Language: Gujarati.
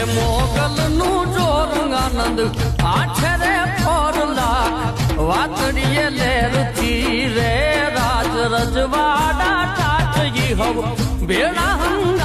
મોગલ નું જોરંગાનંદ આઠે રે ફોરલા વાતડીએ લેરથી રે રાજ રજવાડા ટાટજી હવ ભેળા હંગા